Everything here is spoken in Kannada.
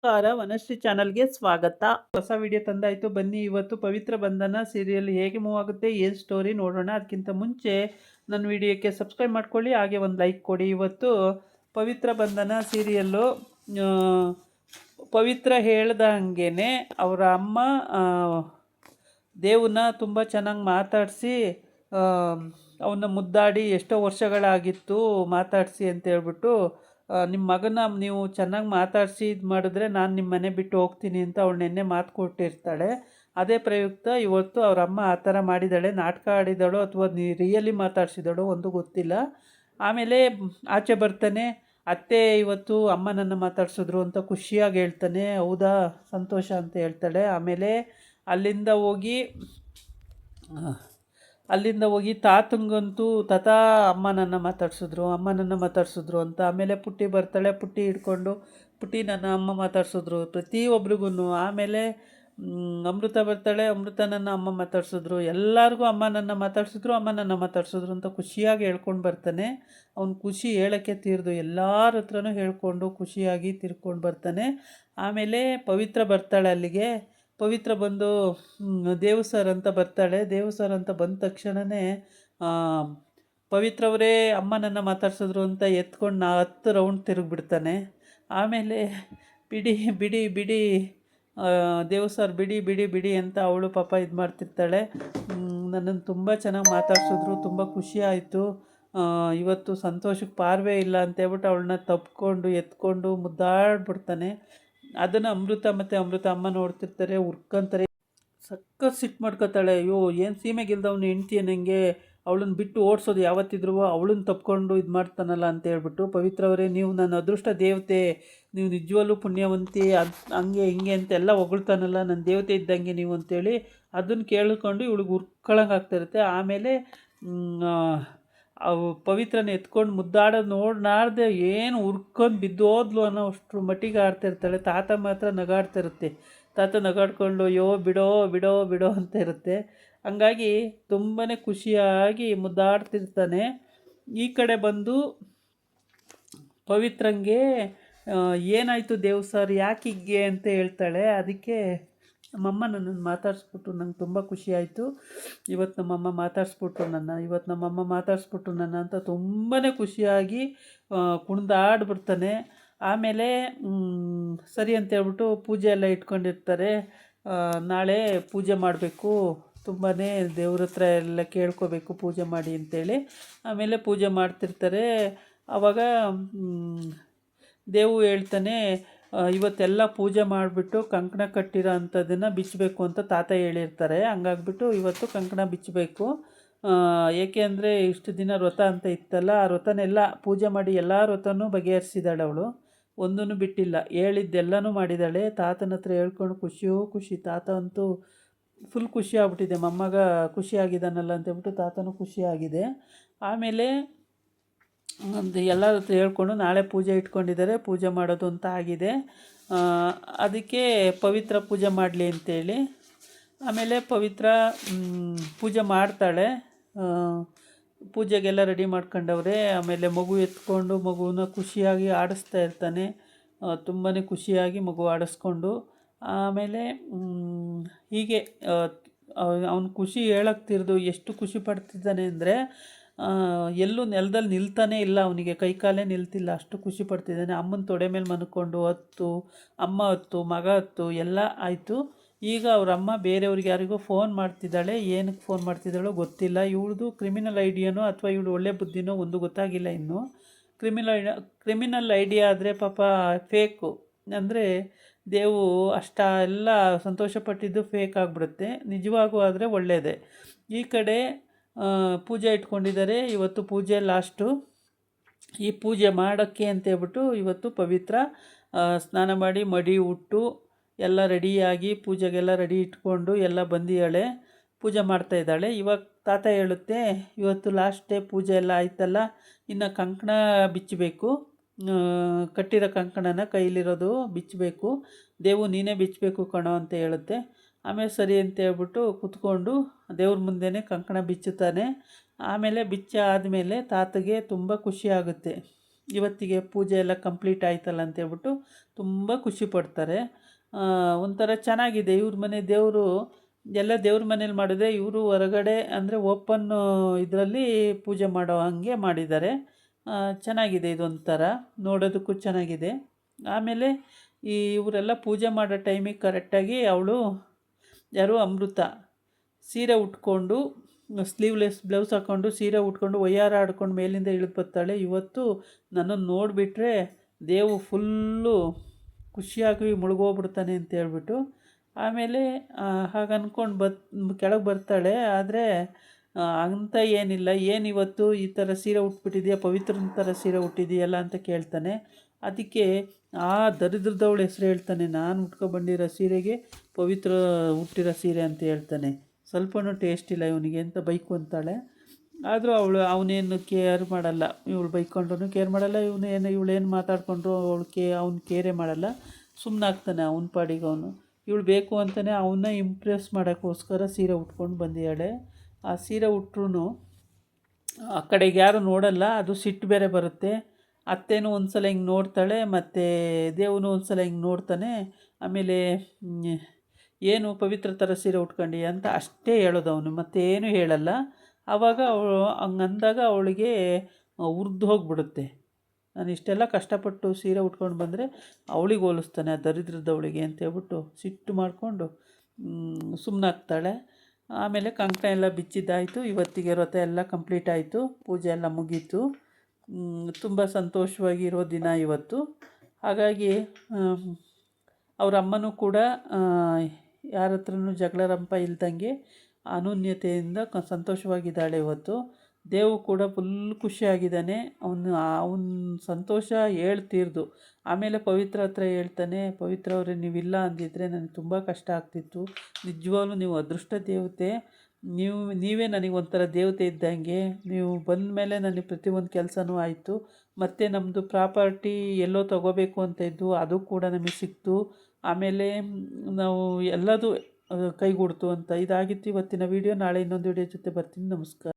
ನಮಸ್ಕಾರ ವನಶ್ರೀ ಚಾನಲ್ಗೆ ಸ್ವಾಗತ. ಹೊಸ ವಿಡಿಯೋ ತಂದಾಯಿತು. ಬನ್ನಿ ಇವತ್ತು ಪವಿತ್ರ ಬಂಧನ ಸೀರಿಯಲ್ ಹೇಗೆ ಮೂವ್ ಆಗುತ್ತೆ, ಏನು ಸ್ಟೋರಿ ನೋಡೋಣ. ಅದಕ್ಕಿಂತ ಮುಂಚೆ ನನ್ನ ವಿಡಿಯೋಕ್ಕೆ ಸಬ್ಸ್ಕ್ರೈಬ್ ಮಾಡ್ಕೊಳ್ಳಿ, ಹಾಗೆ ಒಂದು ಲೈಕ್ ಕೊಡಿ. ಇವತ್ತು ಪವಿತ್ರ ಬಂಧನ ಸೀರಿಯಲ್ಲು ಪವಿತ್ರ ಹೇಳ್ದಂಗೆ ಅವರ ಅಮ್ಮ ದೇವನ್ನ ತುಂಬ ಚೆನ್ನಾಗಿ ಮಾತಾಡಿಸಿ ಅವನ್ನ ಮುದ್ದಾಡಿ ಎಷ್ಟೋ ವರ್ಷಗಳಾಗಿತ್ತು ಮಾತಾಡಿಸಿ ಅಂತ ಹೇಳ್ಬಿಟ್ಟು ನಿಮ್ಮ ಮಗನ ನೀವು ಚೆನ್ನಾಗಿ ಮಾತಾಡಿಸಿ ಇದು ಮಾಡಿದ್ರೆ ನಾನು ನಿಮ್ಮ ಮನೆ ಬಿಟ್ಟು ಹೋಗ್ತೀನಿ ಅಂತ ಅವಳು ನೆನ್ನೆ ಮಾತು ಕೊಟ್ಟಿರ್ತಾಳೆ. ಅದೇ ಪ್ರಯುಕ್ತ ಇವತ್ತು ಅವ್ರ ಅಮ್ಮ ಆ ಥರ ಮಾಡಿದ್ದಾಳೆ. ನಾಟಕ ಆಡಿದಳು ಅಥವಾ ರಿಯಲಿ ಮಾತಾಡಿಸಿದಳು ಒಂದು ಗೊತ್ತಿಲ್ಲ. ಆಮೇಲೆ ಆಚೆ ಬರ್ತಾನೆ, ಅತ್ತೆ ಇವತ್ತು ಅಮ್ಮ ನನ್ನ ಮಾತಾಡ್ಸಿದ್ರು ಅಂತ ಖುಷಿಯಾಗಿ ಹೇಳ್ತಾನೆ. ಹೌದಾ, ಸಂತೋಷ ಅಂತ ಹೇಳ್ತಾಳೆ. ಆಮೇಲೆ ಅಲ್ಲಿಂದ ಹೋಗಿ ತಾತಂಗಂತೂ ತಾತ ಅಮ್ಮ ನನ್ನ ಮಾತಾಡ್ಸಿದ್ರು ಅಂತ. ಆಮೇಲೆ ಪುಟ್ಟಿ ಬರ್ತಾಳೆ, ಪುಟ್ಟಿ ಹಿಡ್ಕೊಂಡು ಪುಟ್ಟಿ ನನ್ನ ಅಮ್ಮ ಮಾತಾಡ್ಸಿದ್ರು ಪ್ರತಿಯೊಬ್ರಿಗೂ. ಆಮೇಲೆ ಅಮೃತ ಬರ್ತಾಳೆ, ಅಮೃತ ನನ್ನ ಅಮ್ಮ ಮಾತಾಡ್ಸಿದ್ರು, ಎಲ್ಲರಿಗೂ ಅಮ್ಮ ನನ್ನ ಮಾತಾಡ್ಸಿದ್ರು ಅಂತ ಖುಷಿಯಾಗಿ ಹೇಳ್ಕೊಂಡು ಬರ್ತಾನೆ. ಅವ್ನು ಖುಷಿ ಹೇಳೋಕ್ಕೆ ತೀರ್ದು ಎಲ್ಲರ ಹತ್ರನೂ ಹೇಳ್ಕೊಂಡು ಖುಷಿಯಾಗಿ ತಿರ್ಕೊಂಡು ಬರ್ತಾನೆ. ಆಮೇಲೆ ಪವಿತ್ರ ಬರ್ತಾಳೆ ಅಲ್ಲಿಗೆ. ಪವಿತ್ರ ಬಂದು ದೇವು ಸರ್ ಅಂತ ಬರ್ತಾಳೆ. ದೇವು ಸರ್ ಅಂತ ಬಂದ ತಕ್ಷಣವೇ ಪವಿತ್ರವರೇ ಅಮ್ಮ ನನ್ನ ಮಾತಾಡ್ಸಿದ್ರು ಅಂತ ಎತ್ಕೊಂಡು 10 ರೌಂಡ್ ತಿರುಗಿಬಿಡ್ತಾನೆ. ಆಮೇಲೆ ಬಿಡಿ ಬಿಡಿ ಬಿಡಿ ದೇವು ಸರ್ ಬಿಡಿ ಬಿಡಿ ಬಿಡಿ ಅಂತ ಅವಳು ಪಾಪ ಇದು ಮಾಡ್ತಿರ್ತಾಳೆ. ನನ್ನನ್ನು ತುಂಬ ಚೆನ್ನಾಗಿ ಮಾತಾಡ್ಸಿದ್ರು, ತುಂಬ ಖುಷಿ ಆಯಿತು, ಇವತ್ತು ಸಂತೋಷಕ್ಕೆ ಪಾರವೇ ಇಲ್ಲ ಅಂತೇಳ್ಬಿಟ್ಟು ಅವಳನ್ನ ತಪ್ಕೊಂಡು ಎತ್ಕೊಂಡು ಮುದ್ದಾಡ್ಬಿಡ್ತಾನೆ. ಅದನ್ನು ಅಮೃತ ಅಮ್ಮ ನೋಡ್ತಿರ್ತಾರೆ, ಉರ್ಕೊಂತಾರೆ. ಸಖತ್ ಸಿಟ್ಟು ಮಾಡ್ಕೊತಾಳೆ. ಅಯ್ಯೋ ಏನು ಸೀಮೆಗಿಲ್ದವನು ಹೆಂಡ್ತಿ ನನಗೆ, ಅವಳನ್ನ ಬಿಟ್ಟು ಓಡಿಸೋದು ಯಾವತ್ತಿದ್ರು ಅವಳನ್ನ ತಪ್ಕೊಂಡು ಇದು ಮಾಡ್ತಾನಲ್ಲ ಅಂತ ಹೇಳ್ಬಿಟ್ಟು. ಪವಿತ್ರವರೇ, ನೀವು ನನ್ನ ಅದೃಷ್ಟ ದೇವತೆ, ನೀವು ನಿಜವಲ್ಲೂ ಪುಣ್ಯವಂತಿ, ಹಂಗೆ ಹಿಂಗೆ ಅಂತೆಲ್ಲ ಹೊಗಳ್ತಾನಲ್ಲ, ನನ್ನ ದೇವತೆ ಇದ್ದಂಗೆ ನೀವು ಅಂತೇಳಿ ಅದನ್ನು ಕೇಳಿಕೊಂಡು ಇವಳಿಗೆ ಉರ್ಕೊಳಂಗೆ ಆಗ್ತಿರುತ್ತೆ. ಆಮೇಲೆ ಅವು ಪವಿತ್ರನ ಎತ್ಕೊಂಡು ಮುದ್ದಾಡೋದು ನೋಡ್ನಾರ್ದೆ ಏನು ಉರ್ಕೊಂಡು ಬಿದ್ದೋದ್ಲು ಅನ್ನೋ ಅಷ್ಟ್ರ ಮಟ್ಟಿಗೆ ಆಡ್ತಿರ್ತಾಳೆ. ತಾತ ಮಾತ್ರ ನಗಾಡ್ತಿರುತ್ತೆ. ತಾತ ನಗಾಡ್ಕೊಂಡು ಅಯ್ಯೋ ಬಿಡೋ ಬಿಡೋ ಬಿಡೋ ಅಂತ ಇರುತ್ತೆ. ಹಂಗಾಗಿ ತುಂಬಾ ಖುಷಿಯಾಗಿ ಮುದ್ದಾಡ್ತಿರ್ತಾನೆ. ಈ ಕಡೆ ಬಂದು ಪವಿತ್ರಂಗೆ ಏನಾಯಿತು ದೇವ್ ಸರ್ ಯಾಕೆ ಹೀಗೆ ಅಂತ ಹೇಳ್ತಾಳೆ. ಅದಕ್ಕೆ ನಮ್ಮಮ್ಮ ನನ್ನನ್ನು ಮಾತಾಡಿಸ್ಬಿಟ್ರು, ನಂಗೆ ತುಂಬ ಖುಷಿಯಾಯಿತು, ಇವತ್ತು ನಮ್ಮಮ್ಮ ಮಾತಾಡಿಸ್ಬಿಟ್ರು ನನ್ನ ಅಂತ ತುಂಬಾ ಖುಷಿಯಾಗಿ ಕುಣಿದಾಡ್ಬಿಡ್ತಾನೆ. ಆಮೇಲೆ ಸರಿ ಅಂತೇಳ್ಬಿಟ್ಟು ಪೂಜೆ ಎಲ್ಲ ಇಟ್ಕೊಂಡಿರ್ತಾರೆ. ನಾಳೆ ಪೂಜೆ ಮಾಡಬೇಕು, ತುಂಬಾ ದೇವ್ರ ಹತ್ರ ಎಲ್ಲ ಕೇಳ್ಕೋಬೇಕು ಪೂಜೆ ಮಾಡಿ ಅಂತೇಳಿ. ಆಮೇಲೆ ಪೂಜೆ ಮಾಡ್ತಿರ್ತಾರೆ. ಆವಾಗ ದೇವು ಹೇಳ್ತಾನೆ, ಇವತ್ತೆಲ್ಲ ಪೂಜೆ ಮಾಡಿಬಿಟ್ಟು ಕಂಕಣ ಕಟ್ಟಿರೋ ಅಂಥದ್ದನ್ನು ಬಿಚ್ಚಬೇಕು ಅಂತ ತಾತ ಹೇಳಿರ್ತಾರೆ. ಹಂಗಾಗ್ಬಿಟ್ಟು ಇವತ್ತು ಕಂಕಣ ಬಿಚ್ಚಬೇಕು. ಏಕೆ ಅಂದರೆ ಇಷ್ಟು ದಿನ ವ್ರತ ಅಂತ ಇತ್ತಲ್ಲ, ಆ ವ್ರತನೆಲ್ಲ ಪೂಜೆ ಮಾಡಿ ಎಲ್ಲ ವ್ರತನೂ ಬಗೆಹರಿಸಿದಾಳೆ ಅವಳು, ಒಂದೂ ಬಿಟ್ಟಿಲ್ಲ, ಹೇಳಿದ್ದೆಲ್ಲನೂ ಮಾಡಿದ್ದಾಳೆ. ತಾತನ ಹತ್ರ ಹೇಳ್ಕೊಂಡು ಖುಷಿ. ತಾತ ಅಂತೂ ಫುಲ್ ಖುಷಿ ಆಗ್ಬಿಟ್ಟಿದೆ, ಮೊಮ್ಮಗ ಖುಷಿಯಾಗಿದ್ದಾನಲ್ಲ ಅಂತೇಳ್ಬಿಟ್ಟು ತಾತನೂ ಖುಷಿಯಾಗಿದೆ. ಆಮೇಲೆ ಎಲ್ಲರ ಹತ್ರ ಹೇಳ್ಕೊಂಡು ನಾಳೆ ಪೂಜೆ ಇಟ್ಕೊಂಡಿದ್ದಾರೆ, ಪೂಜೆ ಮಾಡೋದು ಅಂತ ಆಗಿದೆ. ಅದಕ್ಕೆ ಪವಿತ್ರ ಪೂಜೆ ಮಾಡಲಿ ಅಂತೇಳಿ. ಆಮೇಲೆ ಪವಿತ್ರ ಪೂಜೆ ಮಾಡ್ತಾಳೆ. ಪೂಜೆಗೆಲ್ಲ ರೆಡಿ ಮಾಡ್ಕೊಂಡವ್ರೆ. ಆಮೇಲೆ ಮಗು ಎತ್ಕೊಂಡು ಮಗುವನ್ನ ಖುಷಿಯಾಗಿ ಆಡಿಸ್ತಾ ಇರ್ತಾನೆ. ತುಂಬಾ ಖುಷಿಯಾಗಿ ಮಗು ಆಡಿಸ್ಕೊಂಡು ಆಮೇಲೆ ಹೀಗೆ ಅವನು ಖುಷಿ ಹೇಳೋಕ್ತಿರ್ದು ಎಷ್ಟು ಖುಷಿ ಪಡ್ತಿದ್ದಾನೆ ಅಂದರೆ ಎಲ್ಲೂ ನೆಲದಲ್ಲಿ ನಿಲ್ತಾನೇ ಇಲ್ಲ, ಅವನಿಗೆ ಕೈಕಾಲೇ ನಿಲ್ತಿಲ್ಲ, ಅಷ್ಟು ಖುಷಿ ಪಡ್ತಿದ್ದಾನೆ. ಅಮ್ಮನ ತೊಡೆ ಮೇಲೆ ಮನ್ಕೊಂಡು ಅಮ್ಮ ಹತ್ತು ಮಗ ಹತ್ತು ಎಲ್ಲ ಆಯಿತು. ಈಗ ಅವರಮ್ಮ ಬೇರೆಯವ್ರಿಗೆ ಯಾರಿಗೋ ಫೋನ್ ಮಾಡ್ತಿದ್ದಾಳೆ. ಏನಕ್ಕೆ ಫೋನ್ ಮಾಡ್ತಿದ್ದಾಳೋ ಗೊತ್ತಿಲ್ಲ. ಇವಳದು ಕ್ರಿಮಿನಲ್ ಐಡಿಯಾನೋ ಅಥವಾ ಇವಳು ಒಳ್ಳೆ ಬುದ್ಧಿನೋ ಒಂದು ಗೊತ್ತಾಗಿಲ್ಲ ಇನ್ನು. ಕ್ರಿಮಿನಲ್ ಐಡಿಯಾ ಆದರೆ ಪಾಪ ಫೇಕು, ಅಂದರೆ ದೇವು ಎಲ್ಲ ಸಂತೋಷಪಟ್ಟಿದ್ದು ಫೇಕ್ ಆಗಿಬಿಡುತ್ತೆ. ನಿಜವಾಗೂ ಆದರೆ ಒಳ್ಳೆಯದೇ. ಈ ಕಡೆ ಪೂಜೆ ಇಟ್ಕೊಂಡಿದ್ದಾರೆ. ಇವತ್ತು ಪೂಜೆ ಲಾಸ್ಟು. ಈ ಪೂಜೆ ಮಾಡೋಕ್ಕೆ ಅಂತೇಳ್ಬಿಟ್ಟು ಇವತ್ತು ಪವಿತ್ರ ಸ್ನಾನ ಮಾಡಿ ಮಡಿ ಉಟ್ಟು ಎಲ್ಲ ರೆಡಿಯಾಗಿ ಪೂಜೆಗೆಲ್ಲ ರೆಡಿ ಇಟ್ಕೊಂಡು ಎಲ್ಲ ಬಂದಿದ್ದಾಳೆ, ಪೂಜೆ ಮಾಡ್ತಾಯಿದ್ದಾಳೆ. ಇವಾಗ ತಾತ ಹೇಳುತ್ತೆ, ಇವತ್ತು ಲಾಸ್ಟ್ ಡೇ, ಪೂಜೆ ಎಲ್ಲ ಆಯ್ತಲ್ಲ, ಇನ್ನು ಕಂಕಣ ಬಿಚ್ಚಬೇಕು, ಕಟ್ಟಿರೋ ಕಂಕಣನ ಕೈಲಿರೋದು ಬಿಚ್ಚಬೇಕು, ದೇವು ನೀನೇ ಬಿಚ್ಚಬೇಕು ಕಣೋ ಅಂತ ಹೇಳುತ್ತೆ. ಆಮೇಲೆ ಸರಿ ಅಂತ ಹೇಳ್ಬಿಟ್ಟು ಕೂತ್ಕೊಂಡು ದೇವ್ರ ಮುಂದೆನೇ ಕಂಕಣ ಬಿಚ್ಚುತ್ತಾನೆ. ಆಮೇಲೆ ಆದಮೇಲೆ ತಾತಗೆ ತುಂಬ ಖುಷಿ ಆಗುತ್ತೆ. ಇವತ್ತಿಗೆ ಪೂಜೆ ಎಲ್ಲ ಕಂಪ್ಲೀಟ್ ಆಯ್ತಲ್ಲ ಅಂತೇಳ್ಬಿಟ್ಟು ತುಂಬ ಖುಷಿ ಪಡ್ತಾರೆ. ಒಂಥರ ಚೆನ್ನಾಗಿದೆ ಇವ್ರ ಮನೆ ದೇವರು. ಎಲ್ಲ ದೇವ್ರ ಮನೇಲಿ ಮಾಡಿದ್ರೆ ಇವರು ಹೊರಗಡೆ ಅಂದರೆ ಓಪನ್ನು ಇದರಲ್ಲಿ ಪೂಜೆ ಮಾಡೋ ಹಾಗೆ ಮಾಡಿದ್ದಾರೆ. ಚೆನ್ನಾಗಿದೆ ಇದೊಂಥರ ನೋಡೋದಕ್ಕೂ ಚೆನ್ನಾಗಿದೆ. ಆಮೇಲೆ ಇವರೆಲ್ಲ ಪೂಜೆ ಮಾಡೋ ಟೈಮಿಗೆ ಕರೆಕ್ಟಾಗಿ ಅವಳು ಯಾರು ಅಮೃತ ಸೀರೆ ಉಟ್ಕೊಂಡು ಸ್ಲೀವ್ಲೆಸ್ ಬ್ಲೌಸ್ ಹಾಕ್ಕೊಂಡು ಸೀರೆ ಉಟ್ಕೊಂಡು ಒಯ್ಯಾರ ಆಡ್ಕೊಂಡು ಮೇಲಿಂದ ಇಳಿದು ಬರ್ತಾಳೆ. ಇವತ್ತು ನನ್ನನ್ನು ನೋಡಿಬಿಟ್ರೆ ದೇವು ಫುಲ್ಲು ಖುಷಿಯಾಗಿ ಮುಳುಗೋಗ್ಬಿಡ್ತಾನೆ ಅಂತ ಹೇಳ್ಬಿಟ್ಟು ಆಮೇಲೆ ಹಾಗೆ ಅಂದ್ಕೊಂಡು ಕೆಳಗೆ ಬರ್ತಾಳೆ. ಆದರೆ ಅಂತ ಏನಿಲ್ಲ, ಏನಿವತ್ತು ಈ ಥರ ಸೀರೆ ಉಟ್ಬಿಟ್ಟಿದೆಯಾ, ಪವಿತ್ರನ ಥರ ಸೀರೆ ಉಟ್ಟಿದೆಯಲ್ಲ ಅಂತ ಕೇಳ್ತಾನೆ. ಅದಕ್ಕೆ ಆ ದರಿದ್ರದವಳ ಹೆಸರು ಹೇಳ್ತಾನೆ, ನಾನು ಉಟ್ಕೊಬಂದಿರೋ ಸೀರೆಗೆ ಪವಿತ್ರ ಹುಟ್ಟಿರೋ ಸೀರೆ ಅಂತ ಹೇಳ್ತಾನೆ. ಸ್ವಲ್ಪನೂ ಟೇಸ್ಟ್ ಇಲ್ಲ ಇವನಿಗೆ ಅಂತ ಬೈಕೊಂತಾಳೆ. ಆದರೂ ಅವನೇನು ಕೇರ್ ಮಾಡಲ್ಲ. ಇವಳು ಬೈಕೊಂಡ್ರೂ ಕೇರ್ ಮಾಡಲ್ಲ, ಇವಳೇನು ಮಾತಾಡಿಕೊಂಡ್ರು ಅವ್ನು ಕೇರೇ ಮಾಡಲ್ಲ. ಸುಮ್ಮನಾಗ್ತಾನೆ ಅವನ ಪಾಡಿಗೆ ಅವನು. ಇವಳು ಬೇಕು ಅಂತಲೇ ಅವನ್ನ ಇಂಪ್ರೆಸ್ ಮಾಡೋಕ್ಕೋಸ್ಕರ ಸೀರೆ ಉಟ್ಕೊಂಡು ಬಂದಿದ್ದಾಳೆ. ಆ ಸೀರೆ ಉಟ್ರೂ ಆ ಕಡೆಗೆ ಯಾರು ನೋಡಲ್ಲ, ಅದು ಸಿಟ್ಟು ಬೇರೆ ಬರುತ್ತೆ. ಅತ್ತೇನೂ ಒಂದು ಸಲ ಹಿಂಗೆ ನೋಡ್ತಾಳೆ, ಮತ್ತು ದೇವನು ಒಂದು ಸಲ ಹಿಂಗೆ ನೋಡ್ತಾನೆ. ಆಮೇಲೆ ಏನು ಪವಿತ್ರ ಥರ ಸೀರೆ ಉಟ್ಕೊಂಡು ಅಂತ ಅಷ್ಟೇ ಹೇಳೋದು ಅವನು, ಮತ್ತೇನು ಹೇಳಲ್ಲ. ಆವಾಗ ಅವಳು ಹಂಗಂದಾಗ ಅವಳಿಗೆ ಉರ್ದು ಹೋಗಿಬಿಡುತ್ತೆ. ನಾನು ಇಷ್ಟೆಲ್ಲ ಕಷ್ಟಪಟ್ಟು ಸೀರೆ ಉಟ್ಕೊಂಡು ಬಂದರೆ ಅವಳಿಗೆ ಹೋಲಿಸ್ತಾನೆ ಆ ದರಿದ್ರದವಳಿಗೆ ಅಂತೇಳ್ಬಿಟ್ಟು ಸಿಟ್ಟು ಮಾಡಿಕೊಂಡು ಸುಮ್ಮನಾಗ್ತಾಳೆ. ಆಮೇಲೆ ಕಂಕಣ ಎಲ್ಲ ಬಿಚ್ಚಿದ್ದಾಯಿತು. ಇವತ್ತಿಗೆ ವ್ರತ ಎಲ್ಲ ಕಂಪ್ಲೀಟ್ ಆಯಿತು, ಪೂಜೆ ಎಲ್ಲ ಮುಗೀತು. ತುಂಬ ಸಂತೋಷವಾಗಿರೋ ದಿನ ಇವತ್ತು. ಹಾಗಾಗಿ ಅವ್ರ ಅಮ್ಮನೂ ಕೂಡ ಯಾರ ಹತ್ರನೂ ಜಗಳ ರಂಪ ಇಲ್ದಂಗೆ ಅನನ್ಯತೆಯಿಂದ ಸಂತೋಷವಾಗಿದ್ದಾಳೆ ಇವತ್ತು. ದೇವು ಕೂಡ ಫುಲ್ ಖುಷಿಯಾಗಿದ್ದಾನೆ. ಅವನ ಸಂತೋಷ ಹೇಳ್ತೀರ್ದು. ಆಮೇಲೆ ಪವಿತ್ರ ಹತ್ರ ಹೇಳ್ತಾನೆ, ಪವಿತ್ರ ಅವರೇ ನೀವಿಲ್ಲ ಅಂದಿದ್ರೆ ನನಗೆ ತುಂಬ ಕಷ್ಟ ಆಗ್ತಿತ್ತು. ನಿಜವಾಗ್ಲೂ ನೀವು ಅದೃಷ್ಟ ದೇವತೆ, ನೀವೇ ನನಗೆ ಒಂಥರ ದೇವತೆ ಇದ್ದಂಗೆ. ನೀವು ಬಂದ ಮೇಲೆ ನನಗೆ ಪ್ರತಿಯೊಂದು ಕೆಲಸನೂ ಆಯಿತು. ಮತ್ತು ನಮ್ಮದು ಪ್ರಾಪರ್ಟಿ ಎಲ್ಲೋ ತೊಗೋಬೇಕು ಅಂತ ಇದ್ದು ಅದು ಕೂಡ ನಮಗೆ ಸಿಕ್ತು. ಆಮೇಲೆ ನಾವು ಎಲ್ಲದೂ ಕೈಗೂಡ್ತು ಅಂತ. ಇದಾಗಿತ್ತು ಇವತ್ತಿನ ವೀಡಿಯೋ. ನಾಳೆ ಇನ್ನೊಂದು ವೀಡಿಯೋ ಜೊತೆ ಬರ್ತೀನಿ. ನಮಸ್ಕಾರ.